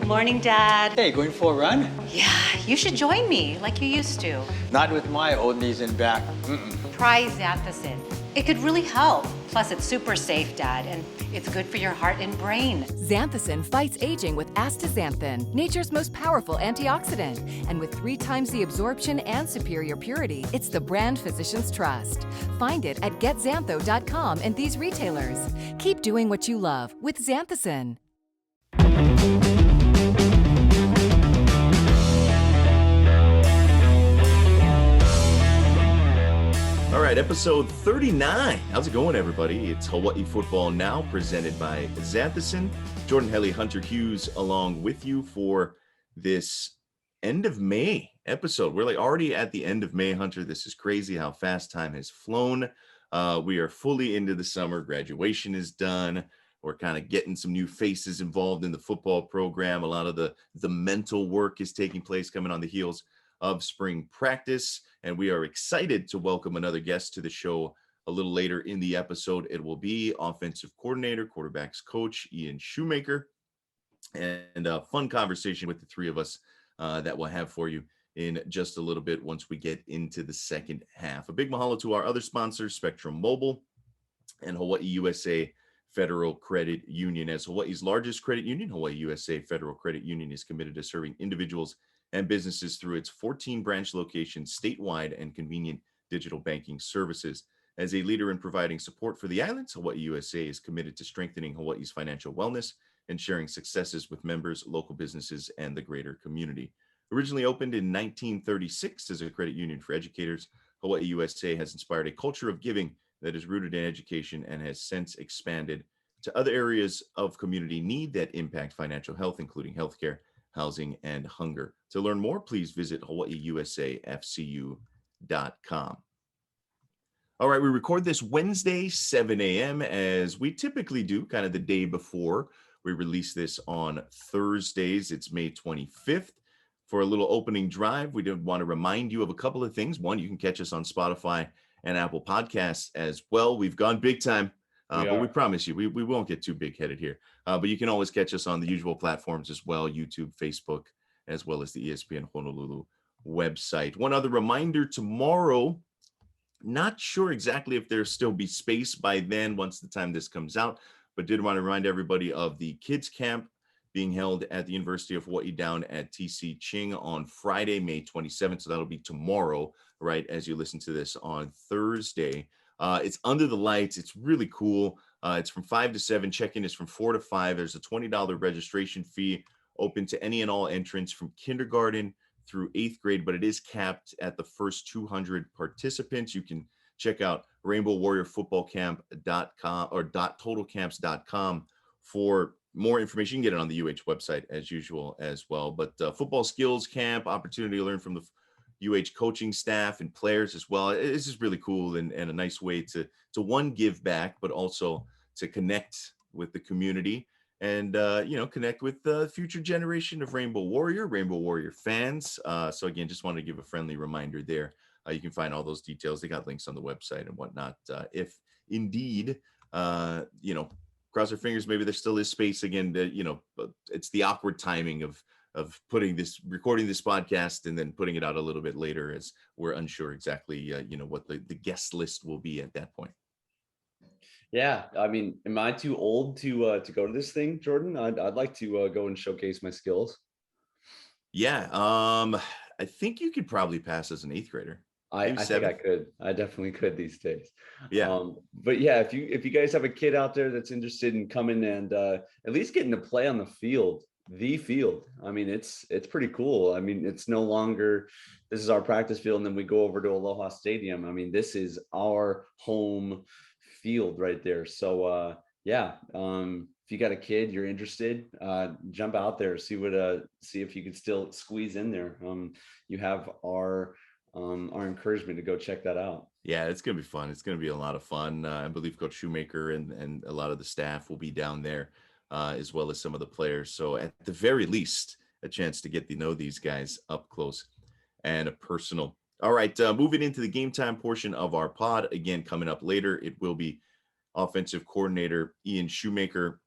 Morning, Dad. Hey, going for a run? Yeah, you should join me like you used to. Not with my old knees and back. Try Xanthicin. It could really help. Plus, it's super safe, Dad, and it's good for your heart and brain. Xanthicin fights aging with astaxanthin, nature's most powerful antioxidant. And with 3 times the absorption and superior purity, it's the brand physicians trust. Find it at getxantho.com and these retailers. Keep doing what you love with Xanthicin. All right, episode 39. How's it going, everybody? It's Hawaii Football Now, presented by Xanthicin. Jordan Helly, Hunter Hughes, along with you for this end of May episode. We're already at the end of May, Hunter. This is crazy how fast time has flown. We are fully into the summer. Graduation is done. We're kind of getting some new faces involved in the football program. A lot of the mental work is taking place coming on the heels of spring practice. And we are excited to welcome another guest to the show a little later in the episode. It will be offensive coordinator, quarterbacks coach Ian Shoemaker, and a fun conversation with the three of us that we'll have for you in just a little bit once we get into the second half. A big mahalo to our other sponsors, Spectrum Mobile and Hawaii USA Federal Credit Union. As Hawaii's largest credit union, Hawaii USA Federal Credit Union is committed to serving individuals and businesses through its 14 branch locations statewide and convenient digital banking services. As a leader in providing support for the islands, Hawaii USA is committed to strengthening Hawaii's financial wellness and sharing successes with members, local businesses, and the greater community. Originally opened in 1936 as a credit union for educators, Hawaii USA has inspired a culture of giving that is rooted in education and has since expanded to other areas of community need that impact financial health, including healthcare, housing, and hunger. To learn more, please visit hawaiiusafcu.com. All right, we record this Wednesday, 7 a.m., as we typically do, kind of the day before. We release this on Thursdays. It's May 25th. For a little opening drive, we did want to remind you of a couple of things. One, you can catch us on Spotify and Apple Podcasts as well. We've gone big time. But we promise you, we won't get too big-headed here. But you can always catch us on the usual platforms as well, YouTube, Facebook, as well as the ESPN Honolulu website. One other reminder, tomorrow, not sure exactly if there'll still be space by then once the time this comes out, but did want to remind everybody of the kids camp being held at the University of Hawaii down at TC Ching on Friday, May 27th. So that'll be tomorrow, right, as you listen to this on Thursday. It's under the lights. It's really cool. It's from 5 to 7. Check-in is from 4 to 5. There's a $20 registration fee, open to any and all entrants from kindergarten through 8th grade, but it is capped at the first 200 participants. You can check out rainbowwarriorfootballcamp.com or .totalcamps.com for more information. You can get it on the UH website as usual as well. But football skills camp, opportunity to learn from the UH coaching staff and players as well. This is really cool and a nice way to one, give back, but also to connect with the community and, connect with the future generation of Rainbow Warrior fans. So again, just wanted to give a friendly reminder there. You can find all those details. They got links on the website and whatnot. If indeed, cross our fingers, maybe there still is space again. It's the awkward timing of recording this podcast and then putting it out a little bit later, as we're unsure exactly, what the guest list will be at that point. Yeah, I mean, am I too old to go to this thing, Jordan? I'd like to go and showcase my skills. Yeah, I think you could probably pass as an 8th grader. I think I could. I definitely could these days. Yeah. But yeah, if you guys have a kid out there that's interested in coming and at least getting to play on the field. I mean, it's pretty cool. I mean, it's no longer, this is our practice field and then we go over to Aloha Stadium. I mean, this is our home field right there. So if you got a kid, you're interested, jump out there, see if you could still squeeze in there. You have our encouragement to go check that out. Yeah, it's going to be fun. It's going to be a lot of fun. I believe Coach Shoemaker and a lot of the staff will be down there, as well as some of the players. So at the very least, a chance to get to know these guys up close and personal. All right, moving into the game time portion of our pod. Again, coming up later, it will be offensive coordinator Ian Shoemaker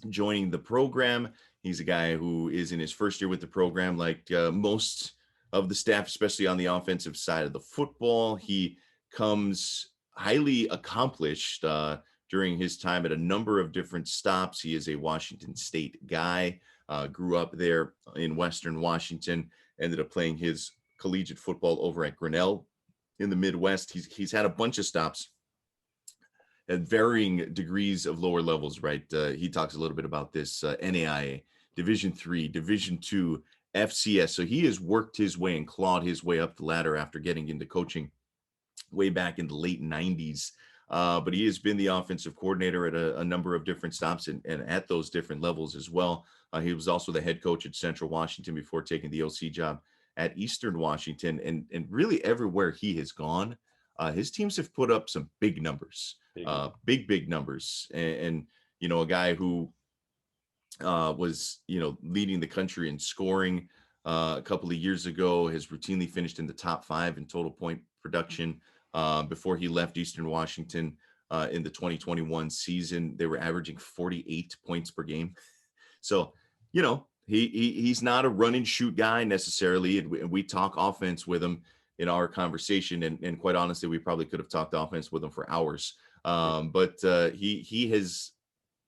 joining the program. He's a guy who is in his first year with the program, like most of the staff, especially on the offensive side of the football. He comes highly accomplished during his time at a number of different stops. He is a Washington State guy, grew up there in Western Washington, ended up playing his collegiate football over at Grinnell in the Midwest. He's had a bunch of stops at varying degrees of lower levels, right? He talks a little bit about this NAIA, Division III, Division II, FCS. So he has worked his way and clawed his way up the ladder after getting into coaching way back in the late 90s. But he has been the offensive coordinator at a number of different stops and at those different levels as well. He was also the head coach at Central Washington before taking the OC job at Eastern Washington. And really everywhere he has gone, his teams have put up some big numbers, big numbers. And you know, a guy who was, you know, leading the country in scoring a couple of years ago, has routinely finished in the top 5 in total point production. Before he left Eastern Washington in the 2021 season, they were averaging 48 points per game. So, you know, he's not a run and shoot guy necessarily. And we talk offense with him in our conversation. And quite honestly, we probably could have talked offense with him for hours. But he has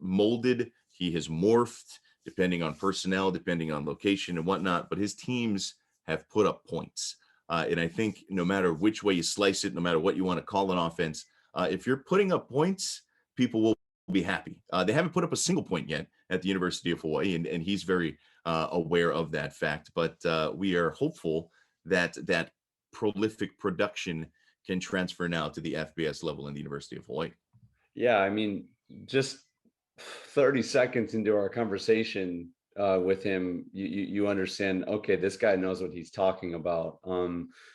molded, he has morphed depending on personnel, depending on location and whatnot. But his teams have put up points. And I think no matter which way you slice it, no matter what you want to call an offense, if you're putting up points, people will be happy. They haven't put up a single point yet at the University of Hawaii, and he's very aware of that fact. But we are hopeful that that prolific production can transfer now to the FBS level in the University of Hawaii. Yeah, I mean, just 30 seconds into our conversation with him, you understand, okay, this guy knows what he's talking about.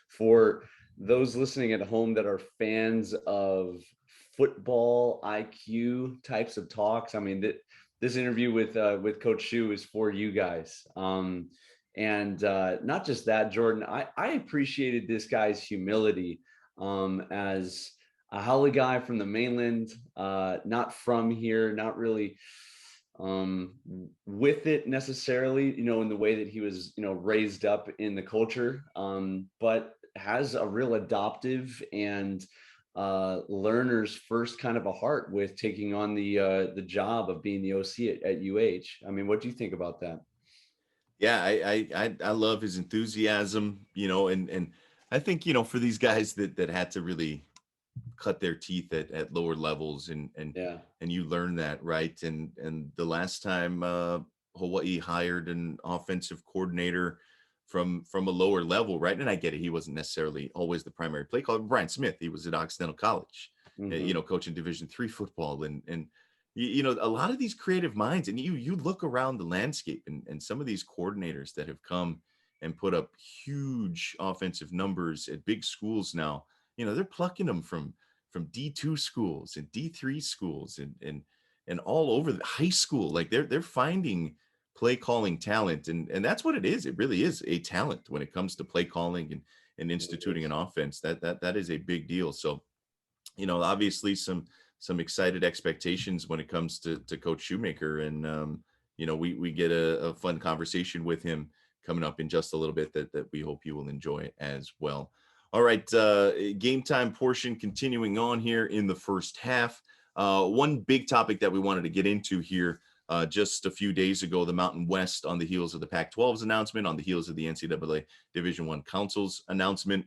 For those listening at home that are fans of football IQ types of talks, I mean, this interview with Coach Shu is for you guys. And not just that, Jordan, I appreciated this guy's humility as a Howley guy from the mainland, not from here, not really with it necessarily, you know, in the way that he was, you know, raised up in the culture, but has a real adoptive and learner's first kind of a heart with taking on the job of being the OC at UH. I mean, what do you think about that? Yeah, I love his enthusiasm, you know, and I think, you know, for these guys that had to really cut their teeth at lower levels and you learn that, right? And the last time Hawaii hired an offensive coordinator from a lower level, right? And I get it, he wasn't necessarily always the primary play caller. Brian Smith, he was at Occidental College, you know, coaching Division III football, and you know, a lot of these creative minds, and you look around the landscape and some of these coordinators that have come and put up huge offensive numbers at big schools now, you know, they're plucking them from D2 schools and D3 schools and all over the high school. Like they're finding play calling talent, and that's what it is. It really is a talent when it comes to play calling and instituting an offense. That is a big deal. So, you know, obviously some excited expectations when it comes to Coach Shoemaker, and you know, we get a fun conversation with him coming up in just a little bit that we hope you will enjoy as well. All right, game time portion continuing on here in the first half. One big topic that we wanted to get into here just a few days ago, the Mountain West, on the heels of the Pac-12's announcement, on the heels of the NCAA Division I Council's announcement,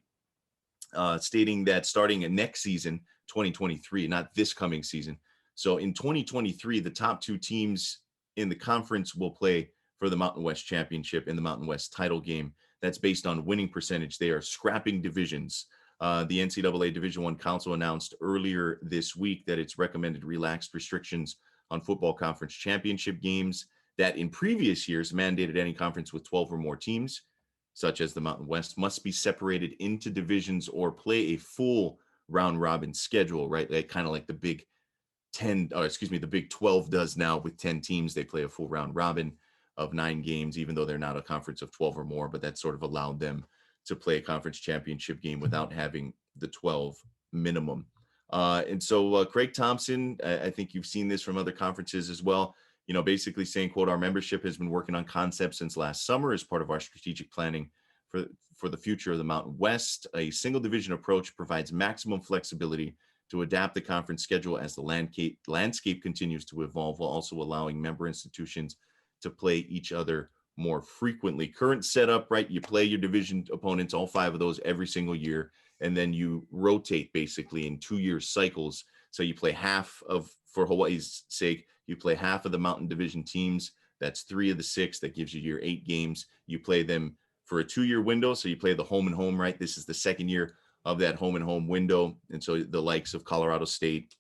stating that starting next season, 2023, not this coming season. So in 2023, the top 2 teams in the conference will play for the Mountain West Championship in the Mountain West title game. That's based on winning percentage. They are scrapping divisions. The NCAA Division I Council announced earlier this week that it's recommended relaxed restrictions on football conference championship games that in previous years mandated any conference with 12 or more teams, such as the Mountain West, must be separated into divisions or play a full round robin schedule, right? Like kind of like the Big 10, or excuse me, the Big 12 does now with 10 teams. They play a full round robin of 9 games, even though they're not a conference of 12 or more, but that sort of allowed them to play a conference championship game without having the 12 minimum. And so Craig Thompson, I think you've seen this from other conferences as well, basically saying, quote, our membership has been working on concepts since last summer as part of our strategic planning for the future of the Mountain West. A single division approach provides maximum flexibility to adapt the conference schedule as the landscape continues to evolve, while also allowing member institutions to play each other more frequently. Current setup, right? You play your division opponents, all 5 of those every single year, and then you rotate basically in 2-year cycles. So you play for Hawaii's sake, you play half of the Mountain Division teams. That's 3 of the 6. That gives you your 8 games. You play them for a 2-year window. So you play the home and home, right? This is the second year of that home and home window. And so the likes of Colorado State,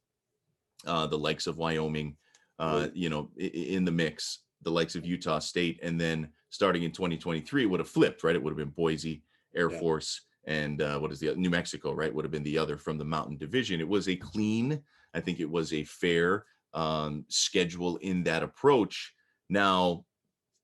the likes of Wyoming, in the mix, the likes of Utah State. And then starting in 2023, it would have flipped, right? It would have been Boise, Air Force, and New Mexico, right? Would have been the other from the Mountain Division. It was a clean, I think it was a fair schedule in that approach. Now,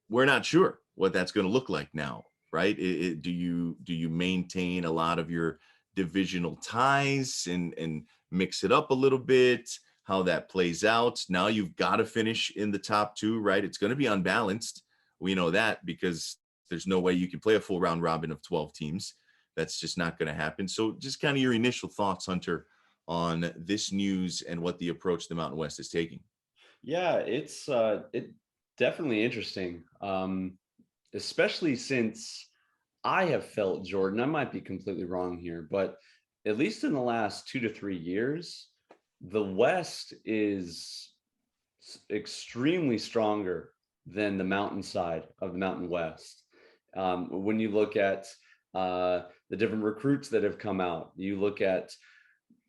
we're not sure what that's going to look like now, right? Do you maintain a lot of your divisional ties and mix it up a little bit? How that plays out. Now you've got to finish in the top 2, right? It's going to be unbalanced. We know that because there's no way you can play a full round robin of 12 teams. That's just not going to happen. So just kind of your initial thoughts, Hunter, on this news and what the approach the Mountain West is taking. Yeah, it's definitely interesting, especially since I have felt, Jordan, I might be completely wrong here, but at least in the last 2 to 3 years, the West is extremely stronger than the mountain side of the Mountain West. When you look at the different recruits that have come out, you look at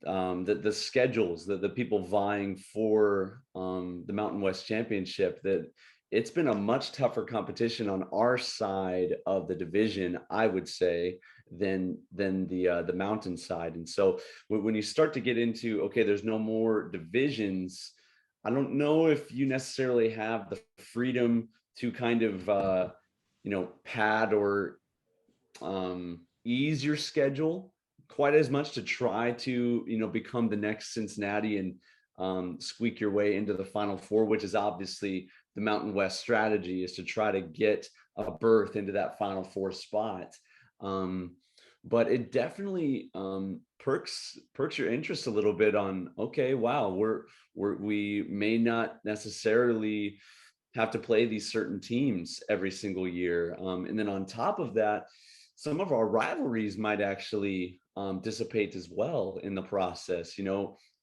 the schedules, the people vying for the Mountain West Championship, that it's been a much tougher competition on our side of the division, I would say, than the mountain side. And so when you start to get into, okay, there's no more divisions, I don't know if you necessarily have the freedom to kind of pad or ease your schedule quite as much to try to become the next Cincinnati and squeak your way into the Final Four, which is obviously the Mountain West strategy, is to try to get a berth into that Final Four spot. But it definitely perks your interest a little bit on, okay, wow, we may not necessarily have to play these certain teams every single year. And then on top of that, some of our rivalries might actually dissipate as well in the process.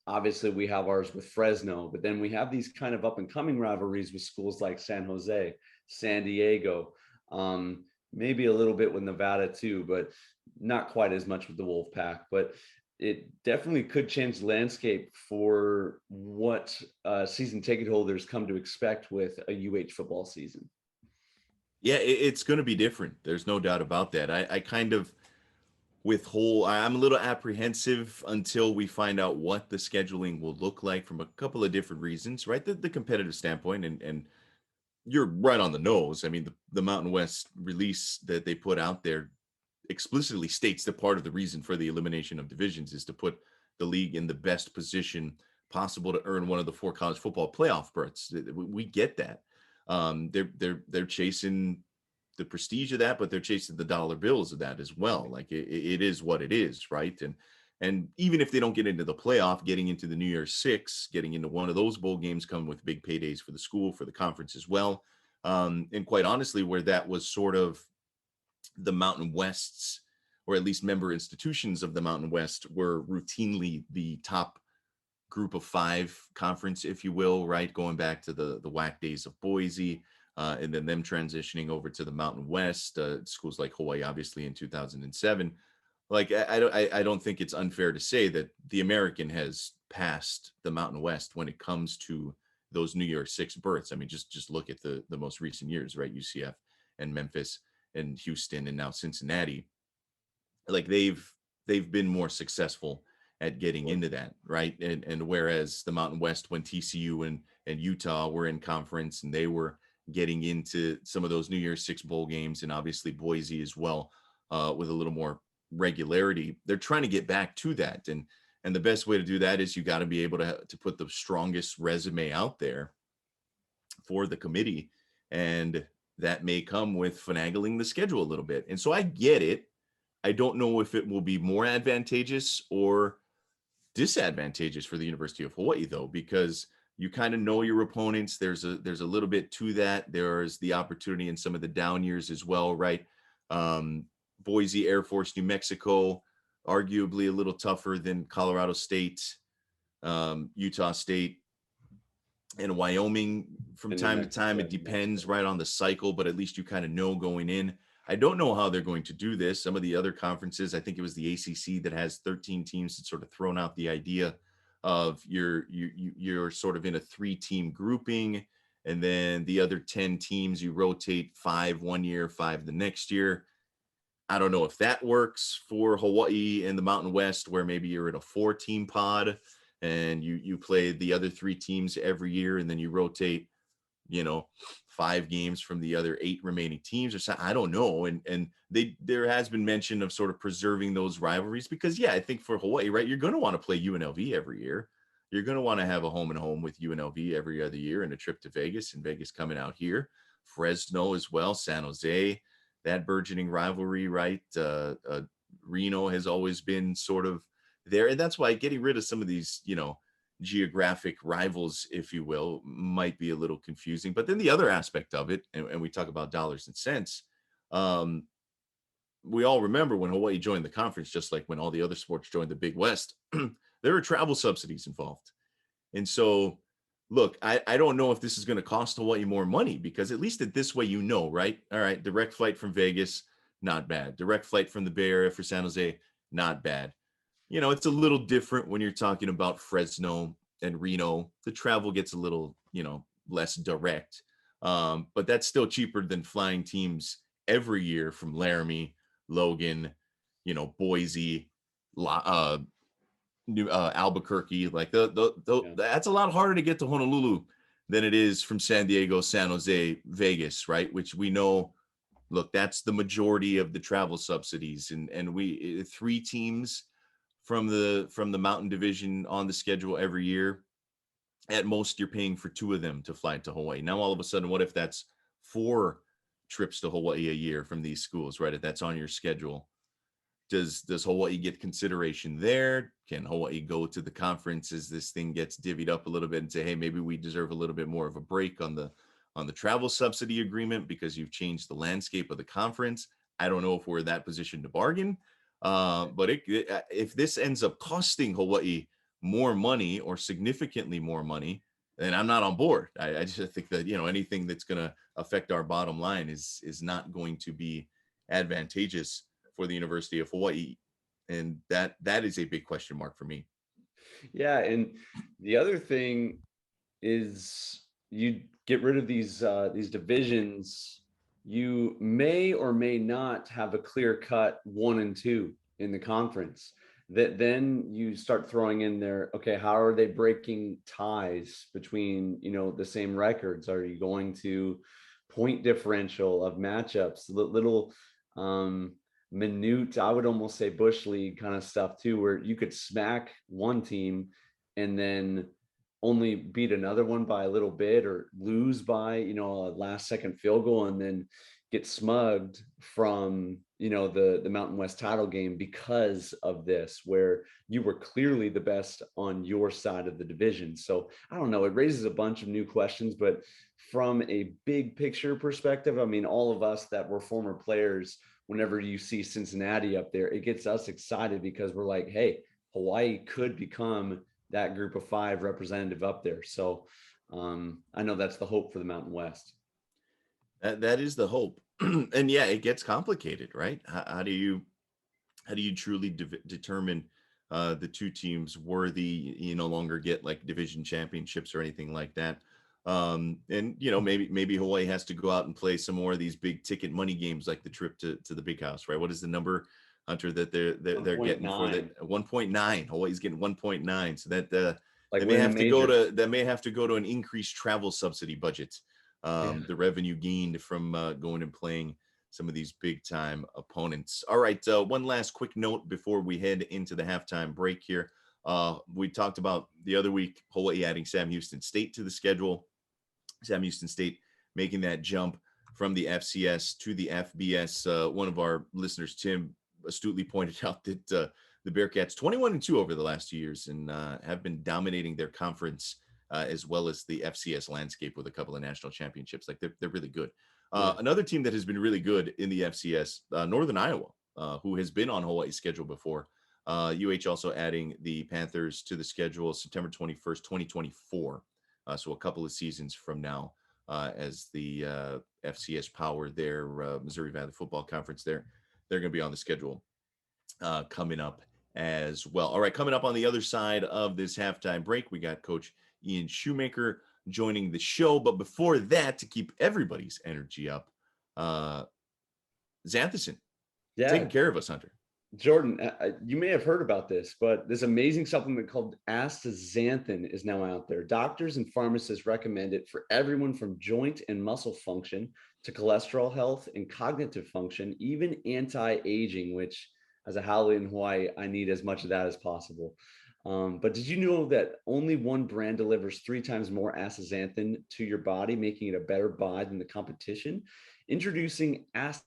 Obviously we have ours with Fresno, but then we have these kind of up and coming rivalries with schools like San Jose, San Diego, maybe a little bit with Nevada too, but not quite as much with the Wolfpack. But it definitely could change the landscape for what season ticket holders come to expect with a UH football season. Yeah, it's going to be different. There's no doubt about that. I kind of I'm a little apprehensive until we find out what the scheduling will look like from a couple of different reasons, right? The competitive standpoint, and you're right on the nose. I mean, the Mountain West release that they put out there explicitly states that part of the reason for the elimination of divisions is to put the league in the best position possible to earn one of the 4 college football playoff berths. We get that. They're chasing the prestige of that, but they're chasing the dollar bills of that as well. Like it is what it is, right? And even if they don't get into the playoff, getting into the New Year's Six, getting into one of those bowl games come with big paydays for the school, for the conference as well. And quite honestly, where that was sort of the Mountain West's, or at least member institutions of the Mountain West, were routinely the top group of 5 conference, if you will, right? Going back to the WAC days of Boise, and then them transitioning over to the Mountain West, schools like Hawaii, obviously in 2007. Like, I don't think it's unfair to say that the American has passed the Mountain West when it comes to those New Year's Six berths. I mean, just look at the most recent years, right? UCF and Memphis and Houston and now Cincinnati. Like they've been more successful at getting into that, right? And whereas the Mountain West, when TCU and Utah were in conference and they were getting into some of those New Year's Six bowl games, and obviously Boise as well, with a little more regularity, they're trying to get back to that. And the best way to do that is you got to be able to put the strongest resume out there for the committee, and that may come with finagling the schedule a little bit. And so I get it. I don't know if it will be more advantageous or disadvantageous for the University of Hawaii, though, because you kind of know your opponents. There's a little bit to that. There's the opportunity in some of the down years as well, right? Boise, Air Force, New Mexico, arguably a little tougher than Colorado State, Utah State, and Wyoming from And New time to time. It Mexico, depends right on the cycle, but at least you kind of know going in. I don't know how they're going to do this. Some of the other conferences, I think it was the ACC that has 13 teams, that sort of thrown out the idea of you're sort of in a 3-team grouping, and then the other 10 teams you rotate 5 one year, 5 the next year. I don't know if that works for Hawaii and the Mountain West, where maybe you're in a 4-team pod and you play the other 3 teams every year, and then you rotate, 5 games from the other 8 remaining teams or something. I don't know. And there has been mention of sort of preserving those rivalries because, yeah, I think for Hawaii, right, you're going to want to play UNLV every year. You're going to want to have a home and home with UNLV every other year, and a trip to Vegas, and Vegas coming out here, Fresno as well, San Jose, that burgeoning rivalry, right? Reno has always been sort of there. And that's why getting rid of some of these, geographic rivals, if you will, might be a little confusing. But then the other aspect of it, and we talk about dollars and cents, we all remember when Hawaii joined the conference, just like when all the other sports joined the Big West, there were travel subsidies involved. And so, look, I don't know if this is going to cost Hawaii more money, because at least this way, right? All right, direct flight from Vegas, not bad. Direct flight from the Bay Area for San Jose, not bad. It's a little different when you're talking about Fresno and Reno. The travel gets a little, less direct. But that's still cheaper than flying teams every year from Laramie, Logan, Boise, Albuquerque. Like that's a lot harder to get to Honolulu than it is from San Diego, San Jose, Vegas, right? Which we know, look, that's the majority of the travel subsidies. And we 3 teams from the Mountain Division on the schedule every year. At most, you're paying for 2 of them to fly to Hawaii. Now, all of a sudden, what if that's 4 trips to Hawaii a year from these schools, right? If that's on your schedule, does Hawaii get consideration there? Can Hawaii go to the conference as this thing gets divvied up a little bit and say, hey, maybe we deserve a little bit more of a break on the travel subsidy agreement because you've changed the landscape of the conference? I don't know if we're in that position to bargain. But if this ends up costing Hawaii more money or significantly more money, then I'm not on board. I just think that, anything that's going to affect our bottom line is not going to be advantageous for the University of Hawaii. And that is a big question mark for me. Yeah. And the other thing is, you get rid of these divisions, you may or may not have a clear cut 1 and 2 in the conference. That then you start throwing in there, okay, how are they breaking ties between, the same records? Are you going to point differential of matchups, little minute, I would almost say bush league kind of stuff too, where you could smack one team and then only beat another one by a little bit, or lose by, a last second field goal, and then get smugged from, the Mountain West title game because of this, where you were clearly the best on your side of the division. So I don't know, it raises a bunch of new questions, but from a big picture perspective, I mean, all of us that were former players, whenever you see Cincinnati up there, it gets us excited because we're like, hey, Hawaii could become that group of 5 representative up there. So I know that's the hope for the Mountain West. That is the hope. And yeah, it gets complicated, right? How do you truly determine the 2 teams worthy? You no longer get like division championships or anything like that. And maybe Hawaii has to go out and play some more of these big ticket money games, like the trip to the Big House, right? What is the number, Hunter, that they're getting for that? 1.9. Hawaii's getting 1.9. So that they may have to go to an increased travel subsidy budget. The revenue gained from going and playing some of these big time opponents. All right. One last quick note before we head into the halftime break here. We talked about the other week, Hawaii adding Sam Houston State to the schedule. Sam Houston State making that jump from the FCS to the FBS. One of our listeners, Tim, astutely pointed out that the Bearcats 21-2 over the last 2 years and have been dominating their conference as well as the FCS landscape with a couple of national championships. Like they're really good. Another team that has been really good in the FCS, Northern Iowa, who has been on Hawaii's schedule before. UH also adding the Panthers to the schedule September 21st, 2024. So a couple of seasons from now, as the FCS power there, Missouri Valley Football Conference they're going to be on the schedule coming up as well. All right, coming up on the other side of this halftime break, we got Coach Ian Shoemaker joining the show. But before that, to keep everybody's energy up, Xanthison taking care of us, Hunter. Jordan, you may have heard about this, but this amazing supplement called astaxanthin is now out there. Doctors and pharmacists recommend it for everyone from joint and muscle function to cholesterol health and cognitive function, even anti-aging, which as a haole in Hawaii, I need as much of that as possible. But did you know that only one brand delivers 3 times more astaxanthin to your body, making it a better buy than the competition? Introducing Xanthicin.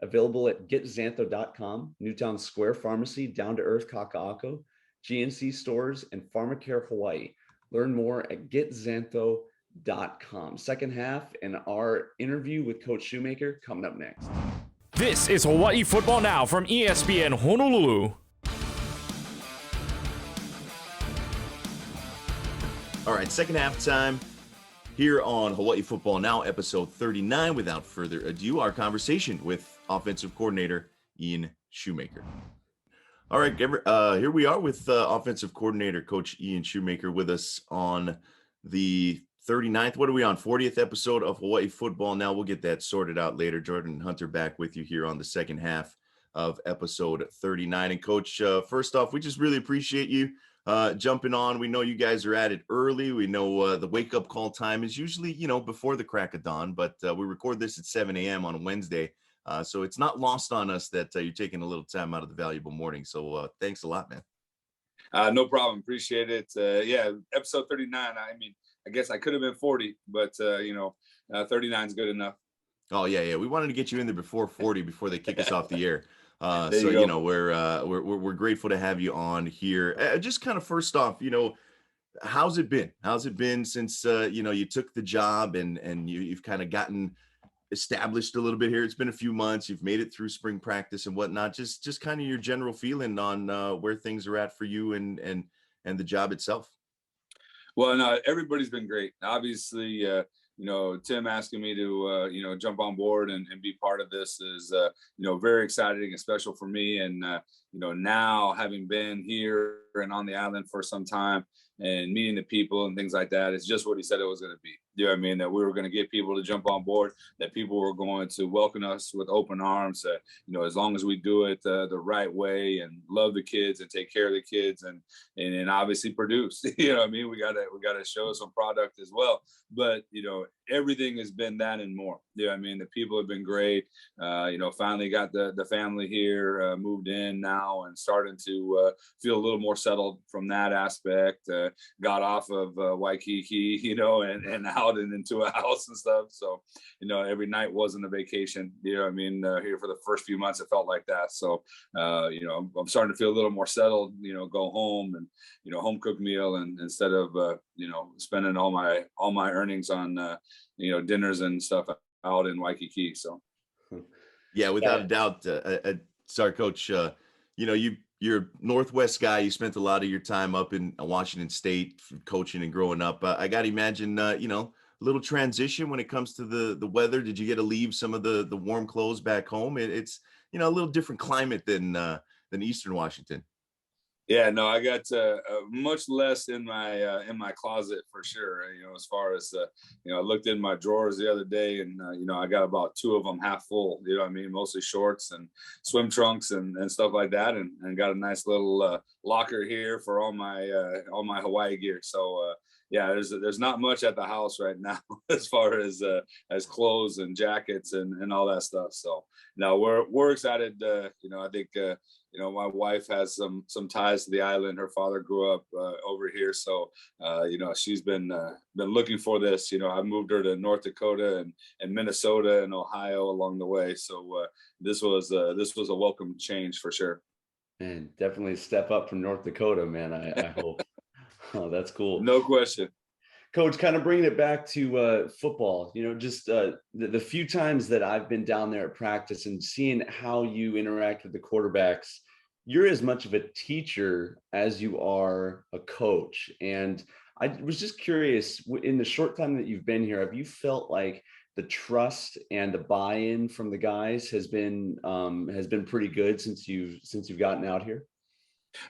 Available at getxantho.com, Newtown Square Pharmacy, Down to Earth Kaka'ako, GNC stores, and Pharmacare Hawaii. Learn more at getxantho.com. Second half and our interview with Coach Shoemaker coming up next. This is Hawaii Football Now from ESPN Honolulu. All right, second half time here on Hawaii Football Now, episode 39. Without further ado, our conversation with offensive coordinator Ian Shoemaker. All right, here we are with offensive coordinator Coach Ian Shoemaker with us on the 39th. What are we on? 40th episode of Hawaii Football Now. We'll get that sorted out later. Jordan and Hunter back with you here on the second half of episode 39. And Coach, first off, we just really appreciate you jumping on. We know you guys are at it early. We know the wake up call time is usually, before the crack of dawn, but we record this at 7 a.m. on a Wednesday. So it's not lost on us that you're taking a little time out of the valuable morning. So thanks a lot, man. No problem. Appreciate it. Yeah, episode 39. I mean, I guess I could have been 40, but 39 is good enough. Oh yeah. We wanted to get you in there before 40, before they kick us off the air. We're grateful to have you on here. Just kind of first off, how's it been? How's it been since you took the job and you've kind of gotten established a little bit here? It's been a few months. You've made it through spring practice and whatnot. Just kind of your general feeling on where things are at for you and the job itself. Well, no, everybody's been great. Obviously, Tim asking me to, jump on board and be part of this is, very exciting and special for me. And, now having been here and on the island for some time and meeting the people and things like that, it's just what he said it was going to be. You know what I mean? That we were going to get people to jump on board, that people were going to welcome us with open arms, that, as long as we do it the right way and love the kids and take care of the kids and obviously produce, you know what I mean? We got to show some product as well. But, everything has been that and more. You know what I mean? The people have been great. Finally got the family here, moved in now and starting to feel a little more settled from that aspect. Got off of Waikiki, and out and into a house and stuff. So, every night wasn't a vacation. You know what I mean? Here for the first few months, it felt like that. So, I'm starting to feel a little more settled, go home and, home cooked meal. And instead of, spending all my earnings on, dinners and stuff out in Waikiki. So. Yeah, without a doubt. Sorry, Coach, you're a Northwest guy. You spent a lot of your time up in Washington State coaching and growing up. I got to imagine, a little transition when it comes to the weather. Did you get to leave some of the warm clothes back home? It's, a little different climate than Eastern Washington. Yeah, no, I got much less in my closet for sure. As far as I looked in my drawers the other day, and I got about 2 of them half full. You know what I mean? Mostly shorts and swim trunks and stuff like that, and got a nice little locker here for all my Hawaii gear. So yeah, there's not much at the house right now as far as clothes and jackets and all that stuff. So no, we're excited. I think my wife has some ties to the island. Her father grew up over here, so she's been looking for this. I moved her to North Dakota and Minnesota and Ohio along the way. So this was a welcome change for sure. And definitely a step up from North Dakota, man. I hope. Oh, that's cool. No question. Coach, kind of bringing it back to football, just the few times that I've been down there at practice and seeing how you interact with the quarterbacks, you're as much of a teacher as you are a coach. And I was just curious, in the short time that you've been here, have you felt like the trust and the buy-in from the guys has been pretty good since you've gotten out here?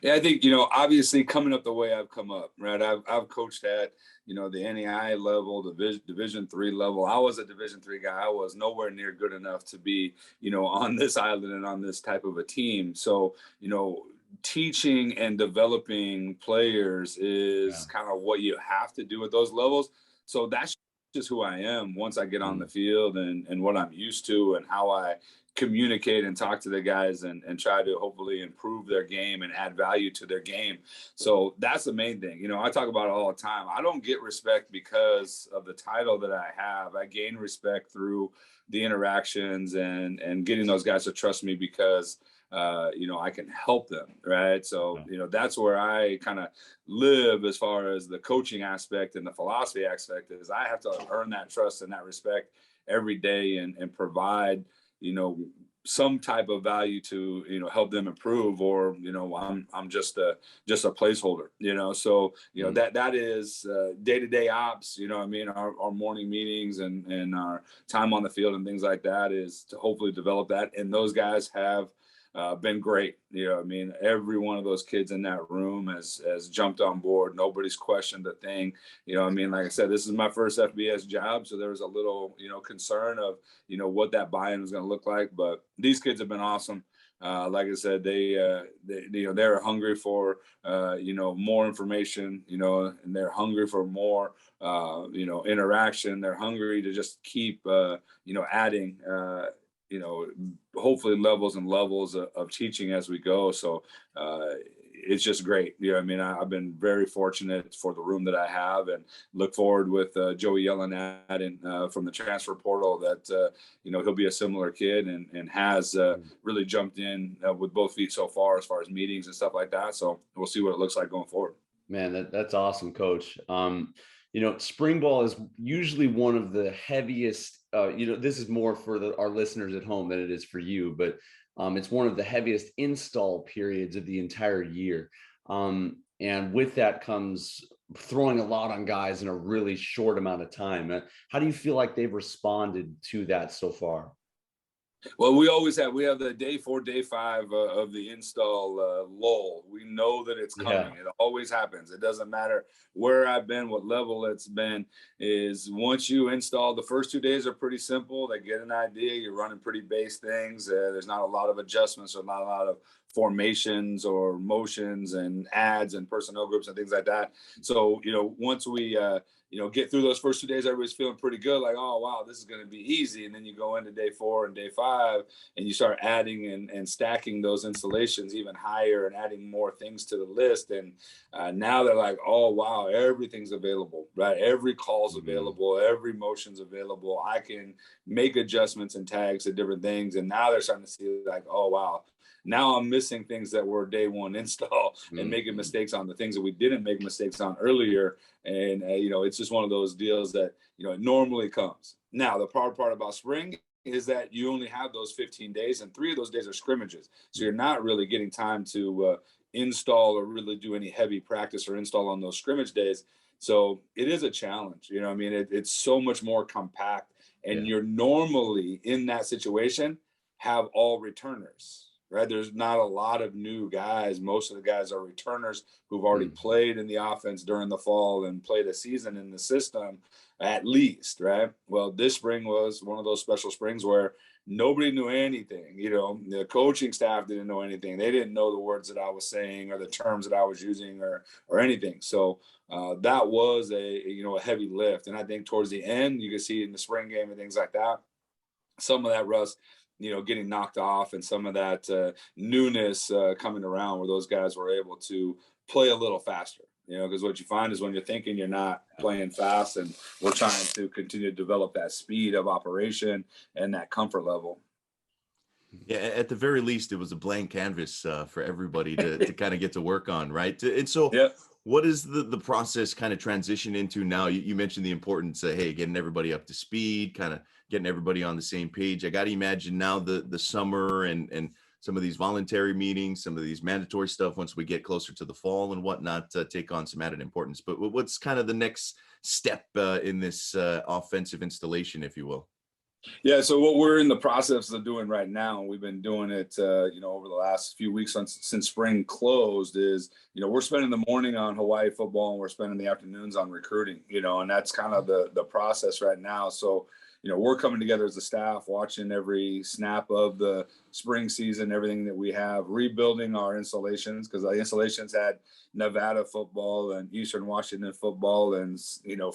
Yeah, I think, obviously coming up the way I've come up, right? I've coached at, the NAI level, the Division III level. I was a Division III guy. I was nowhere near good enough to be, on this island and on this type of a team. So, teaching and developing players is kind of what you have to do at those levels. So that's just who I am once I get on the field and what I'm used to and how I communicate and talk to the guys and try to hopefully improve their game and add value to their game. So that's the main thing. I talk about it all the time. I don't get respect because of the title that I have. I gain respect through the interactions and getting those guys to trust me because I can help them, right? So, that's where I kind of live as far as the coaching aspect and the philosophy aspect is I have to earn that trust and that respect every day and provide, some type of value to, help them improve or, I'm just a placeholder, so, that is day-to-day ops, our morning meetings and our time on the field and things like that is to hopefully develop that. And those guys have been great. Every one of those kids in that room has jumped on board. Nobody's questioned a thing. Like I said, this is my first FBS job. So there was a little, concern of, what that buy-in was going to look like. But these kids have been awesome. Like I said, they're hungry for, more information, and they're hungry for more, interaction. They're hungry to just keep, adding, hopefully levels and levels of teaching as we go. So it's just great. I've been very fortunate for the room that I have and look forward with Joey Yellen adding from the transfer portal that, he'll be a similar kid and has really jumped in with both feet so far as meetings and stuff like that. So we'll see what it looks like going forward. Man, that's awesome, Coach. Spring ball is usually one of the heaviest, this is more for our listeners at home than it is for you, but it's one of the heaviest install periods of the entire year. And with that comes throwing a lot on guys in a really short amount of time. How do you feel like they've responded to that so far? Well, we have the day 4, day 5 of the install lull. We know that it's coming. Yeah. It always happens. It doesn't matter where I've been, what level it's been, is once you install, the first 2 days are pretty simple. They get an idea. You're running pretty base things. There's not a lot of adjustments or not a lot of formations or motions and ads and personnel groups and things like that. So, once we, get through those first 2 days, everybody's feeling pretty good. Like, oh, wow, this is going to be easy. And then you go into day 4 and day 5 and you start adding and stacking those installations even higher and adding more things to the list. And now they're like, oh, wow, everything's available, right? Every call's available. Every motion's available. I can make adjustments and tags to different things. And now they're starting to see like, oh, wow. Now I'm missing things that were day 1 install and making mistakes on the things that we didn't make mistakes on earlier. And, it's just one of those deals that, it normally comes. Now, the part about spring is that you only have those 15 days and 3 of those days are scrimmages. So you're not really getting time to install or really do any heavy practice or install on those scrimmage days. So it is a challenge. It's so much more compact and you're normally in that situation have all returners. Right. There's not a lot of new guys. Most of the guys are returners who've already played in the offense during the fall and played a season in the system at least. Right. Well, this spring was one of those special springs where nobody knew anything. The coaching staff didn't know anything. They didn't know the words that I was saying or the terms that I was using or anything. So that was a heavy lift. And I think towards the end, you can see in the spring game and things like that, some of that rust, getting knocked off, and some of that newness coming around, where those guys were able to play a little faster. Because what you find is when you're thinking you're not playing fast, and we're trying to continue to develop that speed of operation and that comfort level. Yeah, at the very least, it was a blank canvas for everybody to kind of get to work on, right? And so, Yep. what is the process kind of transition into now? You mentioned the importance of, hey, getting everybody up to speed, kind of getting everybody on the same page. I got to imagine now the summer and some of these voluntary meetings, some of these mandatory stuff, once we get closer to the fall and whatnot, take on some added importance. But what's kind of the next step in this offensive installation, if you will? Yeah, so what we're in the process of doing right now, we've been doing it, over the last few weeks since spring closed, is, we're spending the morning on Hawaii football, and we're spending the afternoons on recruiting, and that's kind of the process right now. So, we're coming together as a staff, watching every snap of the spring season, everything that we have, rebuilding our installations, because the installations had Nevada football and Eastern Washington football and,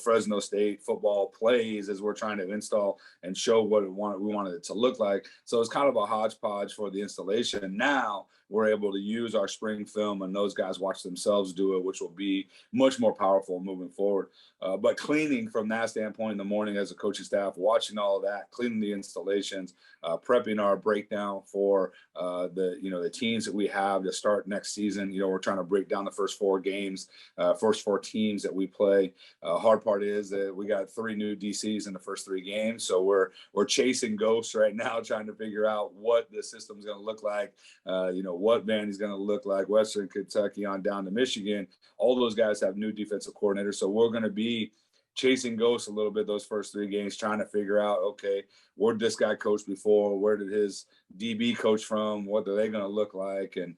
Fresno State football plays as we're trying to install and show what we wanted it to look like. So it's kind of a hodgepodge for the installation. Now we're able to use our spring film, and those guys watch themselves do it, which will be much more powerful moving forward. But cleaning from that standpoint in the morning as a coaching staff, watching all of that, cleaning the installations, prepping our breakdown for the teams that we have to start next season. We're trying to break down the first four games, first four teams that we play. Hard part is that we got 3 new DCs in the first 3 games, so we're chasing ghosts right now, trying to figure out what the system's going to look like. What Vandy's going to look like, Western Kentucky on down to Michigan. All those guys have new defensive coordinators, so we're going to be chasing ghosts a little bit those first 3 games, trying to figure out, okay, where did this guy coach before? Where did his DB coach from? What are they going to look like? And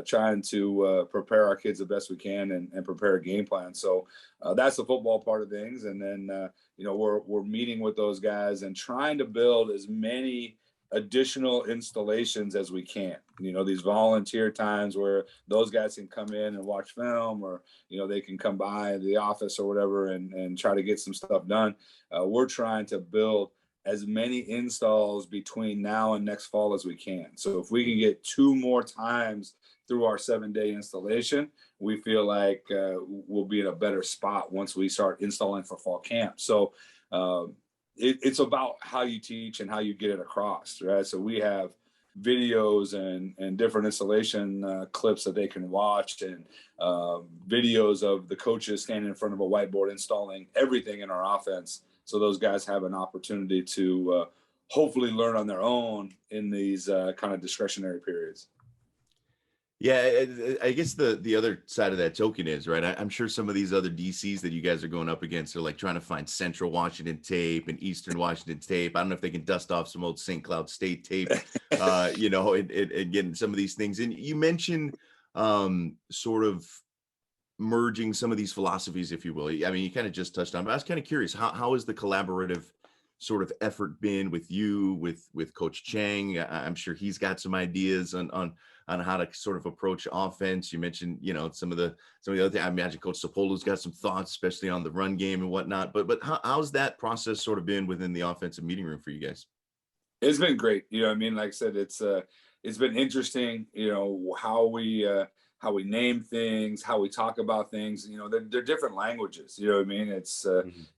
trying to prepare our kids the best we can and prepare a game plan. So that's the football part of things. And then, we're meeting with those guys and trying to build as many additional installations as we can, these volunteer times where those guys can come in and watch film, or, they can come by the office or whatever and try to get some stuff done. We're trying to build as many installs between now and next fall as we can. So if we can get 2 more times through our 7-day installation, we feel like we'll be in a better spot once we start installing for fall camp. So, it's about how you teach and how you get it across, right? So we have videos and different installation clips that they can watch, and videos of the coaches standing in front of a whiteboard installing everything in our offense. So those guys have an opportunity to hopefully learn on their own in these kind of discretionary periods. Yeah, I guess the other side of that token is, right, I'm sure some of these other DCs that you guys are going up against are like trying to find Central Washington tape and Eastern Washington tape. I don't know if they can dust off some old St. Cloud State tape, and getting some of these things. And you mentioned sort of merging some of these philosophies, if you will. I mean, you kind of just touched on, but I was kind of curious, how has the collaborative sort of effort been with you, with Coach Chang? I'm sure he's got some ideas on how to sort of approach offense. You mentioned, some of the other things. I imagine Coach Sapolo's got some thoughts, especially on the run game and whatnot. But how's that process sort of been within the offensive meeting room for you guys? It's been great. Like I said, it's been interesting, how we name things, how we talk about things. They're different languages. It's,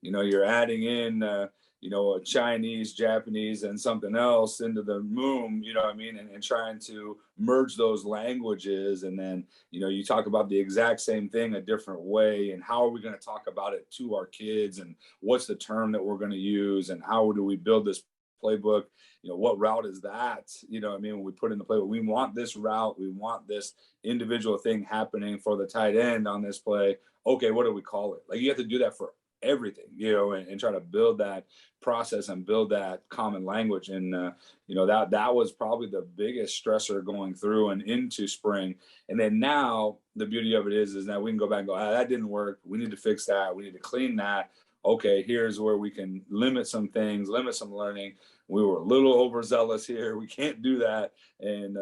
you're adding in, a Chinese, Japanese, and something else into the room, and trying to merge those languages. And then, you talk about the exact same thing a different way, and how are we going to talk about it to our kids, and what's the term that we're going to use, and how do we build this playbook? What route is that? When we put in the playbook, we want this route, we want this individual thing happening for the tight end on this play. Okay, what do we call it? Like, you have to do that for everything, and try to build that process and build that common language. And that was probably the biggest stressor going through and into spring. And then now the beauty of it is that we can go back and go, that didn't work, we need to fix that, we need to clean that. Okay, here's where we can limit some things, limit some learning. We were a little overzealous here, we can't do that. And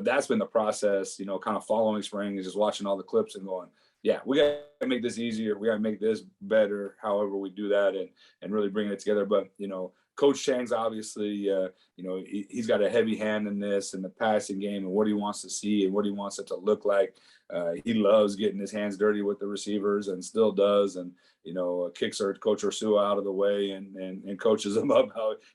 that's been the process, kind of following spring, is just watching all the clips and going, yeah, we got to make this easier. We got to make this better. However we do that, and really bring it together. But Coach Chang's obviously, he's got a heavy hand in this and the passing game and what he wants to see and what he wants it to look like. He loves getting his hands dirty with the receivers and still does. And kicks Coach Ursua out of the way and coaches him up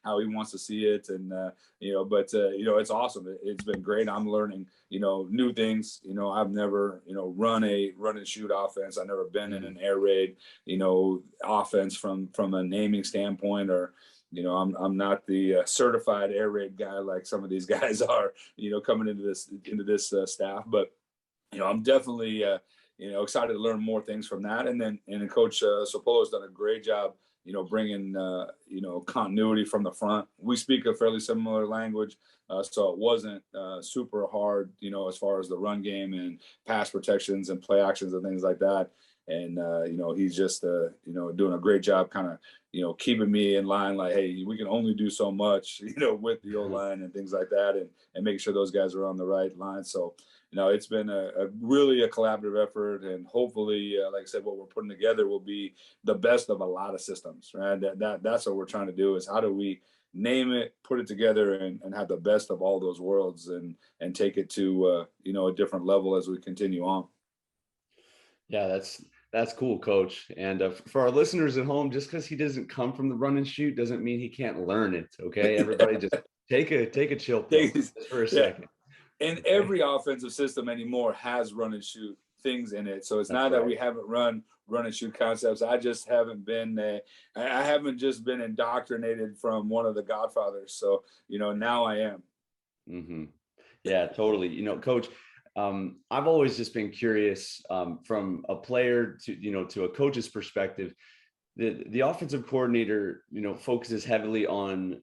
how he wants to see it. And it's awesome. It's been great. I'm learning new things. I've never run and shoot offense. I've never been in an air raid offense from a naming standpoint, or I'm not the certified air raid guy like some of these guys are coming into this staff. But I'm definitely excited to learn more things from that. And then Coach Sopolo's done a great job bringing continuity from the front. We speak a fairly similar language, so it wasn't super hard as far as the run game and pass protections and play actions and things like that. And he's just doing a great job kind of keeping me in line, like, hey, we can only do so much with the O-line and things like that, and making sure those guys are on the right line. So it's been a really a collaborative effort, and hopefully, like I said, what we're putting together will be the best of a lot of systems, right? That's what we're trying to do, is how do we name it, put it together, and have the best of all those worlds, and take it to a different level as we continue on. Yeah, that's cool, Coach. And for our listeners at home, just because he doesn't come from the run and shoot doesn't mean he can't learn it. Okay, everybody, just take a chill pill just for a second. And every offensive system anymore has run and shoot things in it. So it's not that we haven't run and shoot concepts. I just haven't been I haven't just been indoctrinated from one of the godfathers. So now I am. Mm-hmm. Yeah, totally. Coach, I've always just been curious from a player to a coach's perspective. The offensive coordinator, focuses heavily on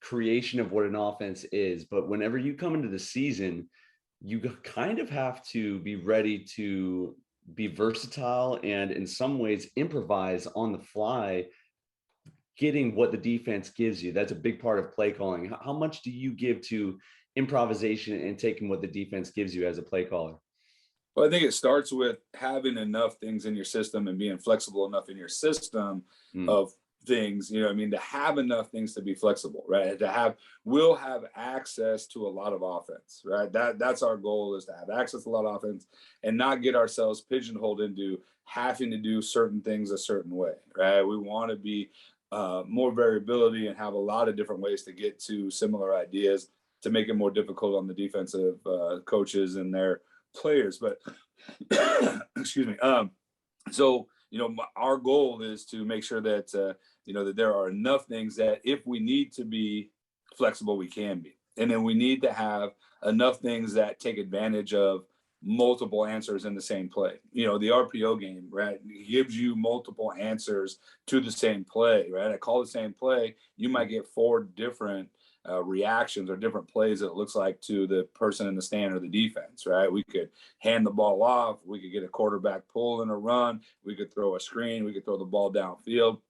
creation of what an offense is. But whenever you come into the season, you kind of have to be ready to be versatile and in some ways improvise on the fly, getting what the defense gives you. That's a big part of play calling. How much do you give to improvisation and taking what the defense gives you as a play caller? Well, I think it starts with having enough things in your system and being flexible enough in your system of things, to have enough things to be flexible, right? We'll have access to a lot of offense, right? That's our goal, is to have access to a lot of offense and not get ourselves pigeonholed into having to do certain things a certain way, right? We want to be more variability and have a lot of different ways to get to similar ideas to make it more difficult on the defensive coaches and their players. But excuse me. So our goal is to make sure that that there are enough things that if we need to be flexible, we can be, and then we need to have enough things that take advantage of multiple answers in the same play. The RPO game, right, gives you multiple answers to the same play, right? I call the same play, you might get 4 different reactions or different plays that it looks like to the person in the stand or the defense, right? We could hand the ball off, we could get a quarterback pull and a run, we could throw a screen, we could throw the ball downfield.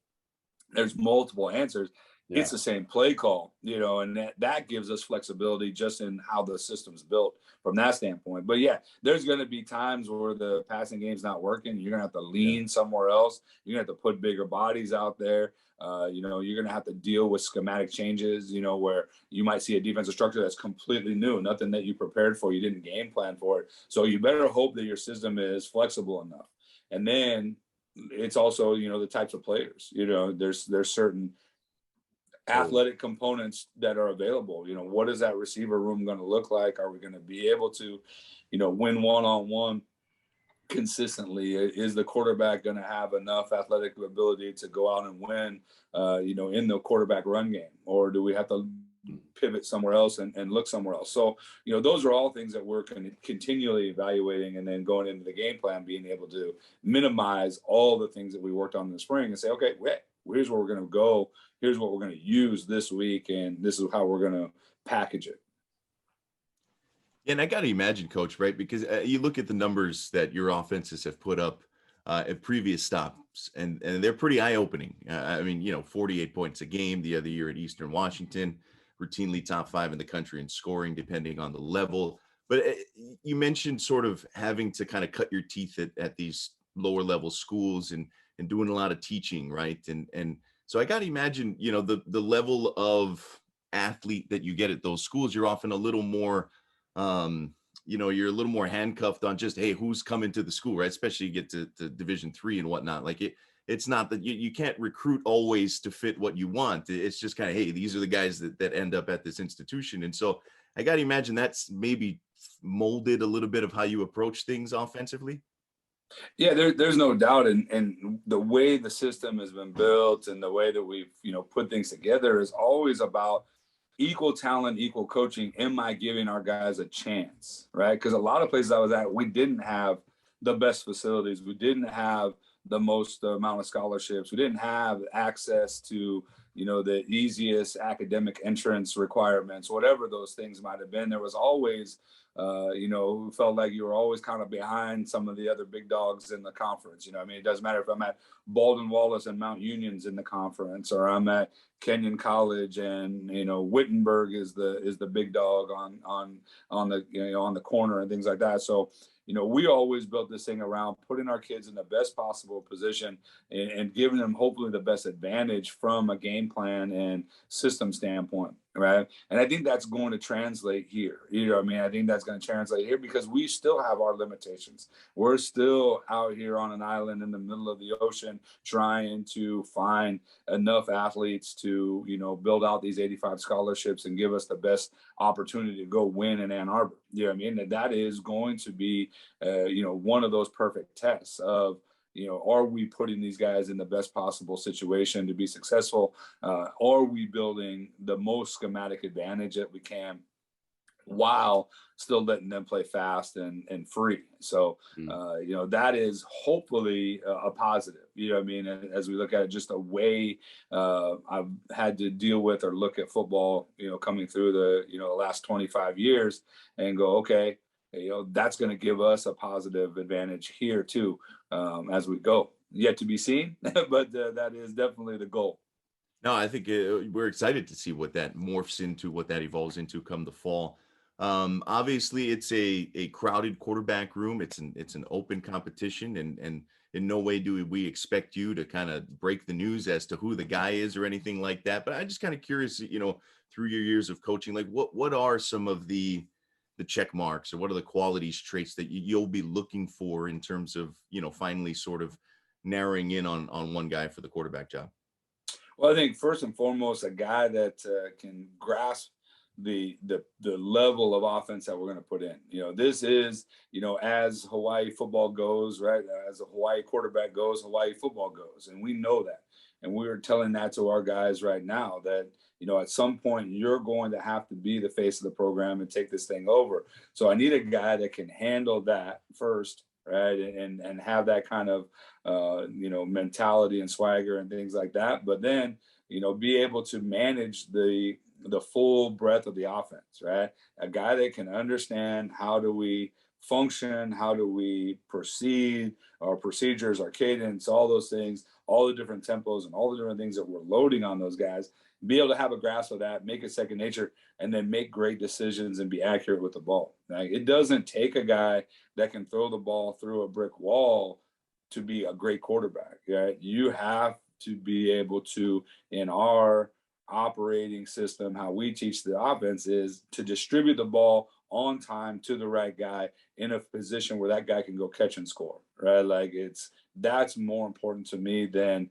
There's multiple answers. Yeah. It's the same play call, and that gives us flexibility just in how the system's built from that standpoint. But yeah, there's going to be times where the passing game's not working. You're going to have to lean somewhere else. You're going to have to put bigger bodies out there. You're going to have to deal with schematic changes, where you might see a defensive structure that's completely new, nothing that you prepared for, you didn't game plan for it. So you better hope that your system is flexible enough. And then it's also, the types of players, there's certain athletic components that are available. What is that receiver room going to look like? Are we going to be able to, win one-on-one consistently? Is the quarterback going to have enough athletic ability to go out and win, in the quarterback run game? Or do we have to pivot somewhere else and look somewhere else? So, those are all things that we're continually evaluating, and then going into the game plan, being able to minimize all the things that we worked on in the spring and say, okay, here's where we're going to go. Here's what we're going to use this week, and this is how we're going to package it. And I got to imagine, Coach, right? Because you look at the numbers that your offenses have put up at previous stops, and they're pretty eye-opening. 48 points a game the other year at Eastern Washington, routinely top 5 in the country in scoring, depending on the level. But you mentioned sort of having to kind of cut your teeth at these lower level schools and doing a lot of teaching, right? And so I got to imagine, you know, the level of athlete that you get at those schools, you're often a little more, you know, you're a little more handcuffed on just, hey, who's coming to the school, right? Especially you get to Division III and whatnot. Like it's not that you can't recruit always to fit what you want. It's just kind of, hey, these are the guys that end up at this institution. And so I got to imagine that's maybe molded a little bit of how you approach things offensively. Yeah, there's no doubt, and the way the system has been built and the way that we've put things together is always about equal talent, equal coaching. Am I giving our guys a chance, right? Because a lot of places I was at, we didn't have the best facilities, we didn't have the most amount of scholarships, we didn't have access to the easiest academic entrance requirements, whatever those things might have been. There was always who felt like you were always kind of behind some of the other big dogs in the conference. I mean, it doesn't matter if I'm at Baldwin Wallace and Mount Union's in the conference, or I'm at Kenyon College and Wittenberg is the big dog on the corner and things like that. So we always built this thing around putting our kids in the best possible position and giving them hopefully the best advantage from a game plan and system standpoint, right? And I think that's going to translate here. I think that's going to translate here because we still have our limitations. We're still out here on an island in the middle of the ocean trying to find enough athletes to, build out these 85 scholarships and give us the best opportunity to go win in Ann Arbor. That is going to be, one of those perfect tests of, are we putting these guys in the best possible situation to be successful? Are we building the most schematic advantage that we can while still letting them play fast and free? So, that is hopefully a positive, as we look at it, just a way I've had to deal with or look at football, coming through the last 25 years and go, okay, that's going to give us a positive advantage here too, as we go. Yet to be seen, but that is definitely the goal. No, I think we're excited to see what that morphs into, what that evolves into come the fall. Obviously, it's a crowded quarterback room. It's an open competition, and in no way do we expect you to kind of break the news as to who the guy is or anything like that. But I'm just kind of curious, through your years of coaching, like what are some of the check marks, or what are the qualities, traits that you'll be looking for in terms of, finally sort of narrowing in on one guy for the quarterback job? Well, I think first and foremost, a guy that can grasp the level of offense that we're going to put in. This is, as Hawaii football goes, right? As a Hawaii quarterback goes, Hawaii football goes. And we know that. And we're telling that to our guys right now that, at some point you're going to have to be the face of the program and take this thing over. So I need a guy that can handle that first, right? And have that kind of, mentality and swagger and things like that. But then, be able to manage the full breadth of the offense, right? A guy that can understand how do we function, how do we proceed, our procedures, our cadence, all those things, all the different tempos and all the different things that we're loading on those guys, be able to have a grasp of that, make it second nature, and then make great decisions and be accurate with the ball. Like, it doesn't take a guy that can throw the ball through a brick wall to be a great quarterback, right? You have to be able to, in our operating system, how we teach the offense is to distribute the ball on time to the right guy in a position where that guy can go catch and score, right? Like, that's more important to me than,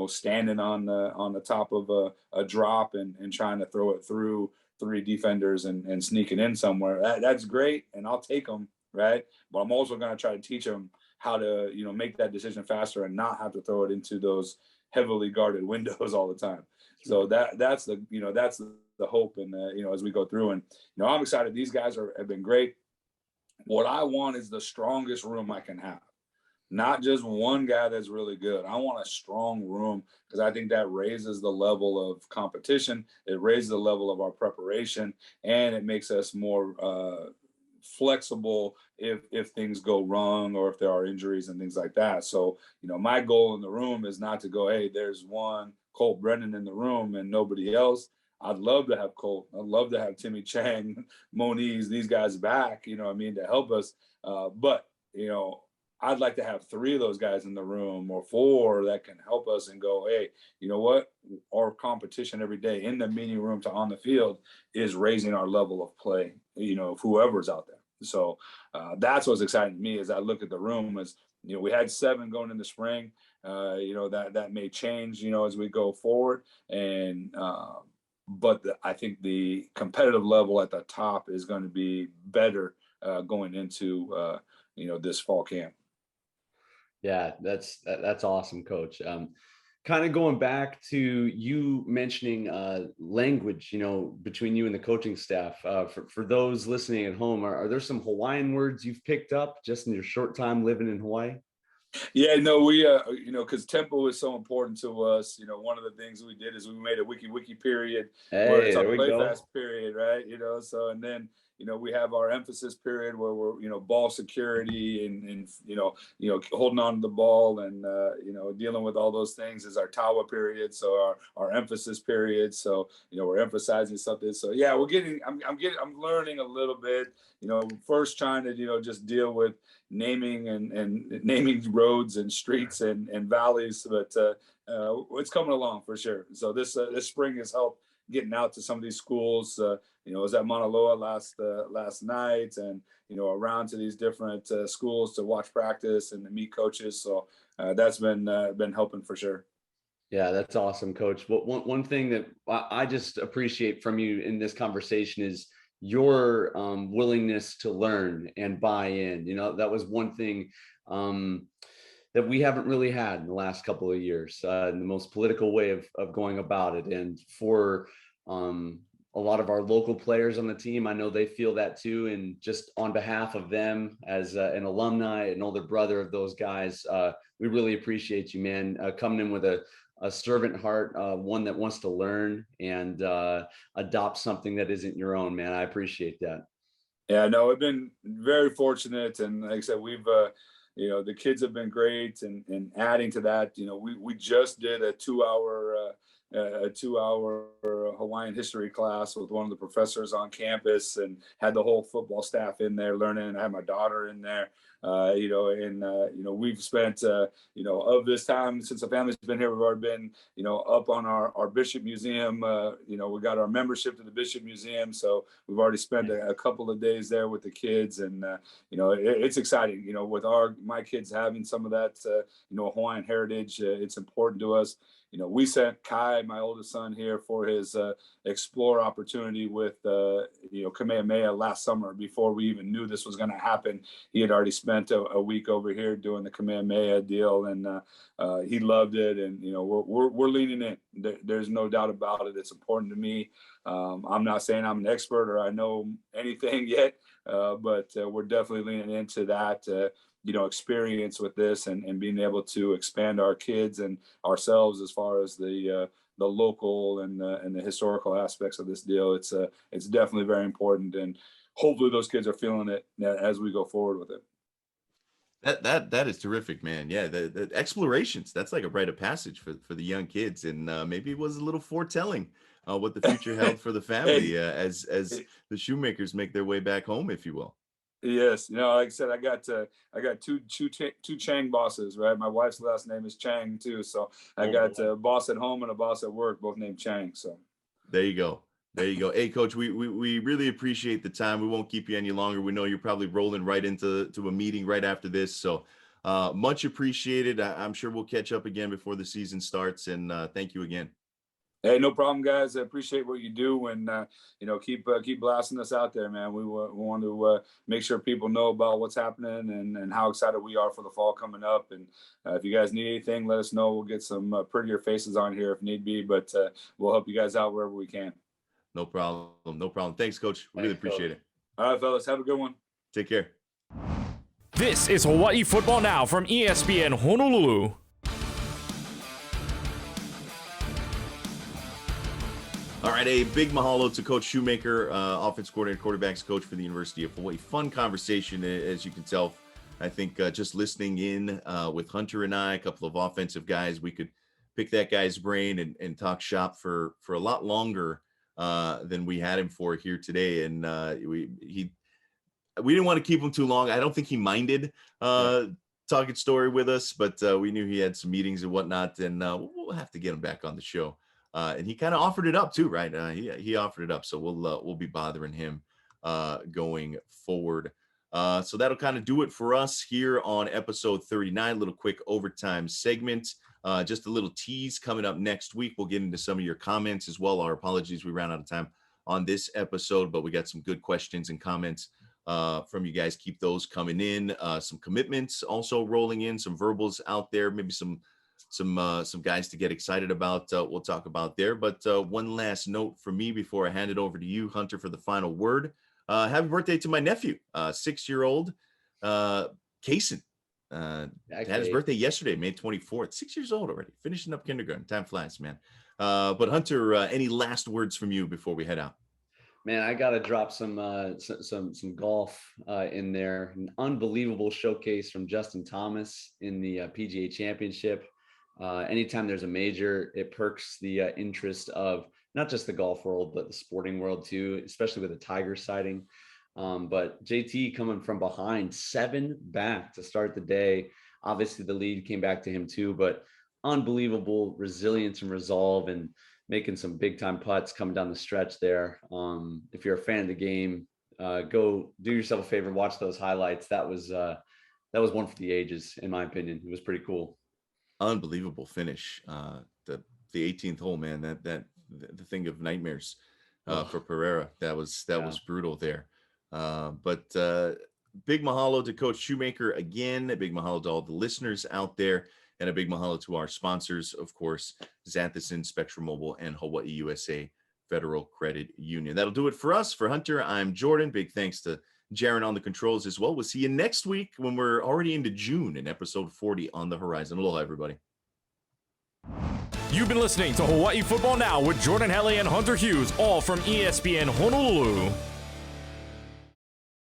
standing on the top of a drop and trying to throw it through three defenders and sneak it in somewhere. That's great, and I'll take them, right? But I'm also going to try to teach them how to, make that decision faster and not have to throw it into those heavily guarded windows all the time. So that's the hope, and as we go through, and I'm excited. These guys have been great. What I want is the strongest room I can have, not just one guy that's really good. I want a strong room because I think that raises the level of competition. It raises the level of our preparation, and it makes us more flexible if things go wrong or if there are injuries and things like that. So, my goal in the room is not to go, hey, there's one Colt Brennan in the room and nobody else. I'd love to have Colt. I'd love to have Timmy Chang, Moniz, these guys back, you know what I mean, to help us. But, you know, I'd like to have 3 of those guys in the room or 4 that can help us and go, hey, you know what? Our competition every day in the meeting room to on the field is raising our level of play, you know, of whoever's out there. So that's what's exciting to me as I look at the room. As you know, we had 7 going in the spring. You know, that may change, you know, as we go forward. And but I think the competitive level at the top is going to be better going into you know, this fall camp. Yeah, that's awesome, Coach. Kind of going back to you mentioning language, you know, between you and the coaching staff. For those listening at home, are there some Hawaiian words you've picked up just in your short time living in Hawaii? Yeah, no, we, you know, because tempo is so important to us. You know, one of the things we did is we made a wiki period where Hey, it's our there we play go. fast period, right? You know, so and then you know we have our emphasis period where we're you know ball security and you know holding on to the ball and you know dealing with all those things is our tawa period. So our emphasis period. So you know we're emphasizing something. So yeah, I'm learning a little bit. You know, first trying to you know just deal with naming and naming roads and streets and valleys, but it's coming along for sure. So this spring has helped getting out to some of these schools. You know, I was at Mauna Loa last night, and you know, around to these different schools to watch practice and to meet coaches. So that's been helping for sure. Yeah, that's awesome, Coach. But one thing that I just appreciate from you in this conversation is your willingness to learn and buy in. You know, that was one thing that we haven't really had in the last couple of years, in the most political way of going about it. And for a lot of our local players on the team, I know they feel that too. And just on behalf of them as an alumni, an older brother of those guys, we really appreciate you, man, coming in with a servant heart, one that wants to learn and adopt something that isn't your own, man. I appreciate that. Yeah, no, we've been very fortunate, and like I said, we've you know the kids have been great, and adding to that, you know, we just did a 2-hour Hawaiian history class with one of the professors on campus, and had the whole football staff in there learning. I had my daughter in there, you know, and you know we've spent you know of this time since the family's been here, we've already been you know up on our Bishop Museum. You know, we got our membership to the Bishop Museum, so we've already spent a couple of days there with the kids, and you know it's exciting. You know, with my kids having some of that you know Hawaiian heritage, it's important to us. You know, we sent Kai, my oldest son, here for his explore opportunity with, you know, Kamehameha last summer before we even knew this was going to happen. He had already spent a week over here doing the Kamehameha deal, and he loved it. And, you know, we're leaning in. There's no doubt about it. It's important to me. I'm not saying I'm an expert or I know anything yet, but we're definitely leaning into that. You know, experience with this and being able to expand our kids and ourselves as far as the local and the historical aspects of this deal. It's definitely very important, and hopefully those kids are feeling it as we go forward with it. That is terrific, man. Yeah, the explorations, that's like a rite of passage for the young kids, and maybe it was a little foretelling what the future held for the family as the Shoemakers make their way back home, if you will. Yes, you know, like I said, I got two Chang bosses, right? My wife's last name is Chang too, so I got a boss at home and a boss at work, both named Chang. So there you go. There you go. Hey, Coach, we really appreciate the time. We won't keep you any longer. We know you're probably rolling right into a meeting right after this, so much appreciated. I'm sure we'll catch up again before the season starts, and thank you again. Hey, no problem, guys. I appreciate what you do, and you know, keep blasting us out there, man. We want to make sure people know about what's happening and how excited we are for the fall coming up. And if you guys need anything, let us know. We'll get some prettier faces on here if need be, but we'll help you guys out wherever we can. No problem. No problem. Thanks, Coach. We really appreciate it. All right, fellas. Have a good one. Take care. This is Hawaii Football Now from ESPN Honolulu. All right, a big mahalo to Coach Shoemaker, offense coordinator, quarterbacks coach for the University of Hawaii. Fun conversation, as you can tell. I think just listening in with Hunter and I, a couple of offensive guys, we could pick that guy's brain and talk shop for a lot longer than we had him for here today. And we didn't want to keep him too long. I don't think he minded talking story with us, but we knew he had some meetings and whatnot, and we'll have to get him back on the show. And he kind of offered it up too, right? He offered it up, so we'll be bothering him going forward. So that'll kind of do it for us here on episode 39. Little quick overtime segment. Just a little tease coming up next week. We'll get into some of your comments as well. Our apologies, we ran out of time on this episode, but we got some good questions and comments from you guys. Keep those coming in. Some commitments also rolling in, some verbals out there, maybe some guys to get excited about. We'll talk about there. But one last note from me before I hand it over to you, Hunter, for the final word. Happy birthday to my nephew, 6-year-old Kaysen. Had his birthday yesterday, May 24th. 6 years old already, finishing up kindergarten. Time flies, man. But Hunter, any last words from you before we head out? Man, I got to drop some golf in there. An unbelievable showcase from Justin Thomas in the PGA Championship. Anytime there's a major, it perks the interest of not just the golf world, but the sporting world too, especially with the Tiger sighting. But JT coming from behind, 7 back to start the day. Obviously, the lead came back to him too, but unbelievable resilience and resolve, and making some big time putts coming down the stretch there. If you're a fan of the game, go do yourself a favor, watch those highlights. That was one for the ages, in my opinion. It was pretty cool. Unbelievable finish. The 18th hole, man, that the thing of nightmares for Pereira. That was brutal there. But big mahalo to Coach Shoemaker again. A big mahalo to all the listeners out there, and a big mahalo to our sponsors, of course, Xanthison, Spectrum Mobile, and Hawaii USA Federal Credit Union. That'll do it for us. For Hunter, I'm Jordan. Big thanks to Jaron on the controls as well. We'll see you next week when we're already into June and episode 40 on the horizon. Aloha, everybody. You've been listening to Hawaii Football Now with Jordan Helly and Hunter Hughes, all from ESPN Honolulu.